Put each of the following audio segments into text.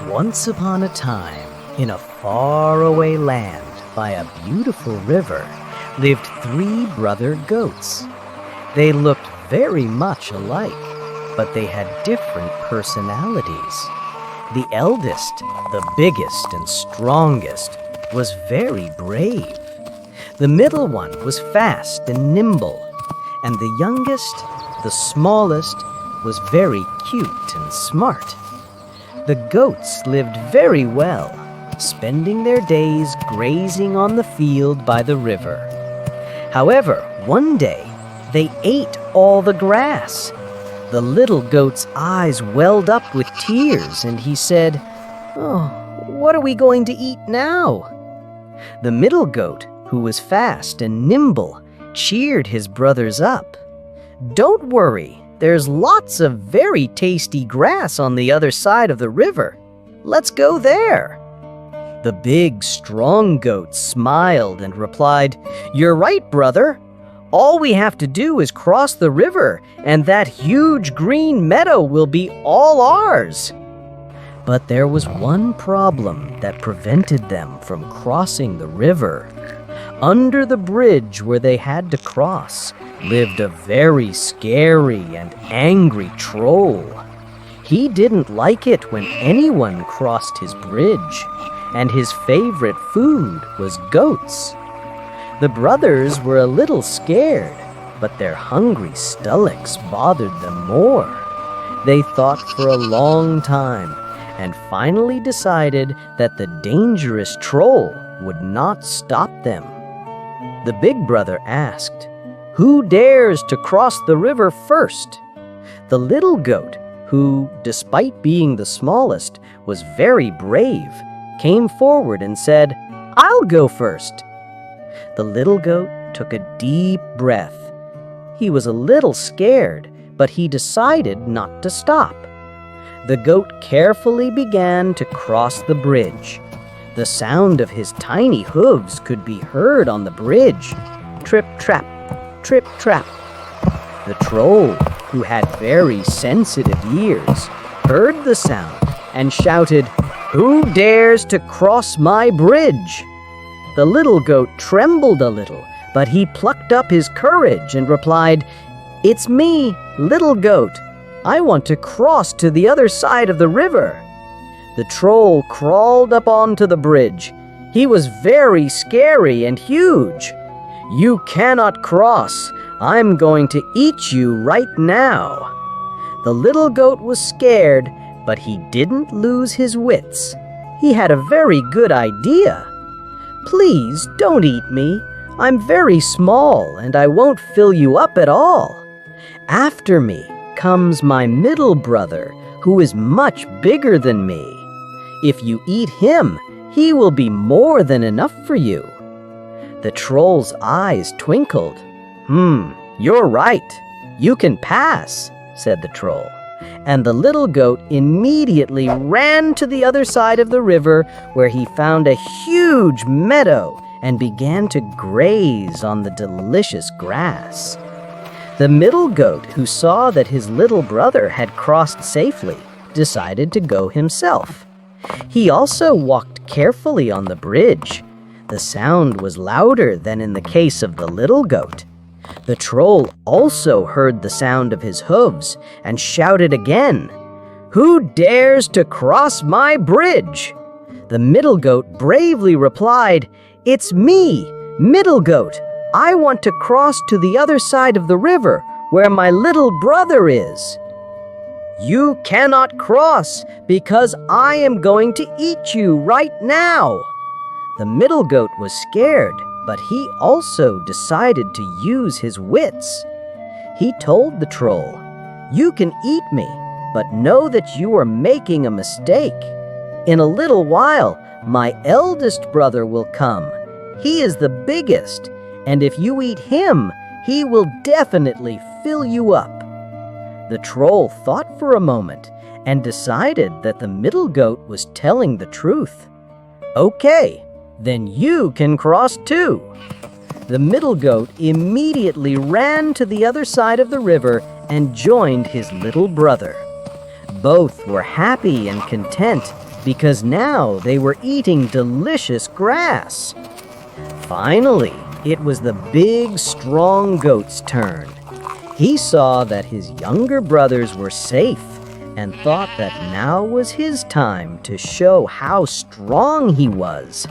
Once upon a time, in a faraway land by a beautiful river, lived three brother goats. They looked very much alike, but they had different personalities. The eldest, the biggest and strongest, was very brave. The middle one was fast and nimble, and the youngest, the smallest, was very cute and smart. The goats lived very well, spending their days grazing on the field by the river. However, one day, they ate all the grass. The little goat's eyes welled up with tears, and he said, "Oh, what are we going to eat now?" The middle goat, who was fast and nimble, cheered his brothers up. "Don't worry. There's lots of very tasty grass on the other side of the river. Let's go there." The big, strong goat smiled and replied, "You're right, brother. All we have to do is cross the river, and that huge green meadow will be all ours." But there was one problem that prevented them from crossing the river. Under the bridge where they had to cross lived a very scary and angry troll. He didn't like it when anyone crossed his bridge, and his favorite food was goats. The brothers were a little scared, but their hungry stomachs bothered them more. They thought for a long time and finally decided that the dangerous troll would not stop them. The big brother asked, "Who dares to cross the river first?" The little goat, who, despite being the smallest, was very brave, came forward and said, "I'll go first." The little goat took a deep breath. He was a little scared, but he decided not to stop. The goat carefully began to cross the bridge. The sound of his tiny hooves could be heard on the bridge. Trip-trap, trip-trap. The troll, who had very sensitive ears, heard the sound and shouted, "Who dares to cross my bridge?" The little goat trembled a little, but he plucked up his courage and replied, "It's me, little goat. I want to cross to the other side of the river." The troll crawled up onto the bridge. He was very scary and huge. "You cannot cross. I'm going to eat you right now." The little goat was scared, but he didn't lose his wits. He had a very good idea. "Please don't eat me. I'm very small and I won't fill you up at all. After me comes my middle brother, who is much bigger than me. If you eat him, he will be more than enough for you." The troll's eyes twinkled. You're right. You can pass," said the troll. And the little goat immediately ran to the other side of the river, where he found a huge meadow and began to graze on the delicious grass. The middle goat, who saw that his little brother had crossed safely, decided to go himself. He also walked carefully on the bridge. The sound was louder than in the case of the little goat. The troll also heard the sound of his hooves and shouted again, "Who dares to cross my bridge?" The middle goat bravely replied, "It's me, middle goat. I want to cross to the other side of the river where my little brother is." "You cannot cross because I am going to eat you right now." The middle goat was scared, but he also decided to use his wits. He told the troll, "You can eat me, but know that you are making a mistake. In a little while, my eldest brother will come. He is the biggest, and if you eat him, he will definitely fill you up." The troll thought for a moment and decided that the middle goat was telling the truth. "Okay, then you can cross too." The middle goat immediately ran to the other side of the river and joined his little brother. Both were happy and content because now they were eating delicious grass. Finally, it was the big, strong goat's turn. He saw that his younger brothers were safe and thought that now was his time to show how strong he was.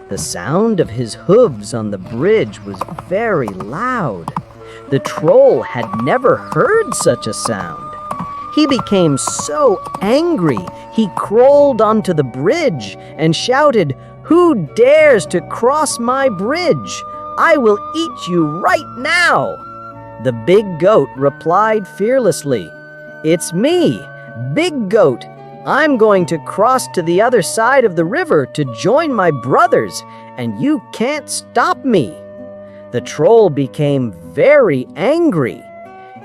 The sound of his hooves on the bridge was very loud. The troll had never heard such a sound. He became so angry, he crawled onto the bridge and shouted, "Who dares to cross my bridge? I will eat you right now!" The big goat replied fearlessly, "It's me, Big Goat. I'm going to cross to the other side of the river to join my brothers, and you can't stop me." The troll became very angry.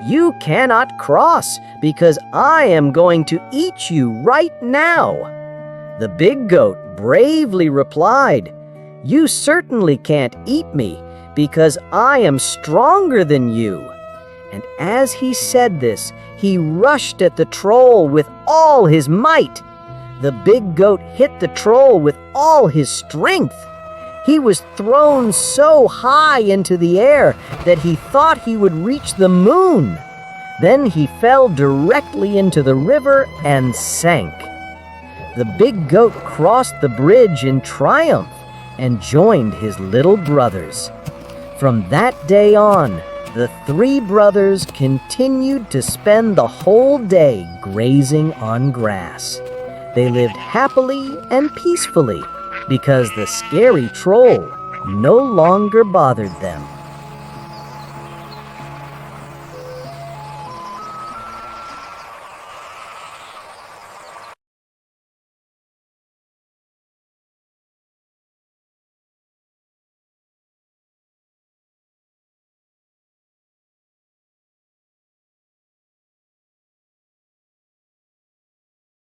"You cannot cross because I am going to eat you right now." The big goat bravely replied, "You certainly can't eat me because I am stronger than you." And as he said this, he rushed at the troll with all his might. The big goat hit the troll with all his strength. He was thrown so high into the air that he thought he would reach the moon. Then he fell directly into the river and sank. The big goat crossed the bridge in triumph and joined his little brothers. From that day on, the three brothers continued to spend the whole day grazing on grass. They lived happily and peacefully because the scary troll no longer bothered them.